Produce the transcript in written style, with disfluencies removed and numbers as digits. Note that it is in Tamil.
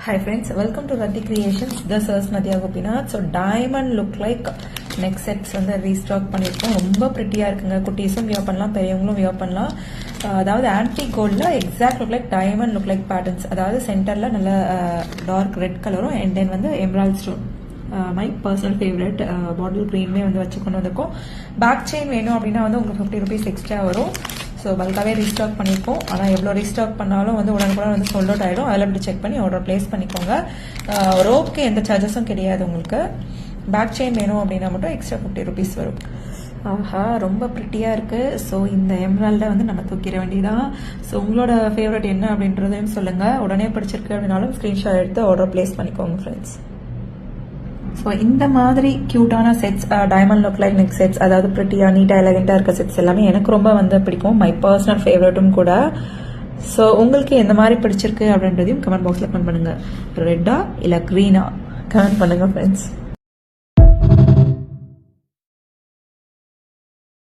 Hi friends, welcome to Radhi Creations. This is Nadia Gopinath. So diamond look like neck sets வந்து ரீஸ்டாக் பண்ணியிருக்கோம். ரொம்ப ப்ரிட்டியாக இருக்குங்க. குட்டீஸும் வியர் பண்ணலாம், பெரியவங்களும் வியர் பண்ணலாம். அதாவது ஆன்டி கோல்டில் exact look like diamond look like patterns. அதாவது சென்டரில் நல்ல டார்க் ரெட் கலரும் அண்ட் தென் வந்து emerald stone. My personal favourite bottle க்ரீனுமே வந்து வச்சு கொண்டு வந்திருக்கோம். பேக் செயின் வேணும் அப்படின்னா வந்து உங்களுக்கு 50 rupees எக்ஸ்ட்ரா வரும். ஸோ பல்காகவே ரீஸ்டாக் பண்ணியிருக்கோம். ஆனால் எவ்வளோ ரீஸ்டாக் பண்ணாலும் வந்து உடனுக்குடன் வந்து சோல்ட் அவுட் ஆகிடும். அதில் அப்படி செக் பண்ணி ஆர்டர் பிளேஸ் பண்ணிக்கோங்க. ரோப்க்கு எந்த சார்ஜஸும் கிடையாது. உங்களுக்கு பேக் செயின் வேணும் அப்படின்னா மட்டும் எக்ஸ்ட்ரா 50 rupees வரும். ஆஹா, ரொம்ப ப்ரிட்டியாக இருக்குது. ஸோ இந்த எம்ரால்டை வந்து நம்ம தூக்கிட வேண்டியதான். ஸோ உங்களோட ஃபேவரட் என்ன அப்படின்றதையும் சொல்லுங்கள். உடனே பிடிச்சிருக்கு அப்படின்னாலும் ஸ்க்ரீன்ஷாட் எடுத்து ஆர்டர் பிளேஸ் பண்ணிக்கோங்க ஃப்ரெண்ட்ஸ். ஸோ இந்த மாதிரி க்யூட்டான sets, diamond look like neck sets, அதாவது ப்ரிட்டியாக நீட்டாக எலகெண்ட்டாக இருக்க செட்ஸ் எல்லாமே எனக்கு ரொம்ப வந்து பிடிக்கும். மை பர்சனல் ஃபேவரட்டும் கூட. ஸோ உங்களுக்கு எந்த மாதிரி பிடிச்சிருக்கு அப்படின்றதையும் கமெண்ட் பாக்ஸில் கமெண்ட் பண்ணுங்கள். ரெட்டா இல்லை க்ரீனா கமெண்ட் பண்ணுங்கள் ஃப்ரெண்ட்ஸ்.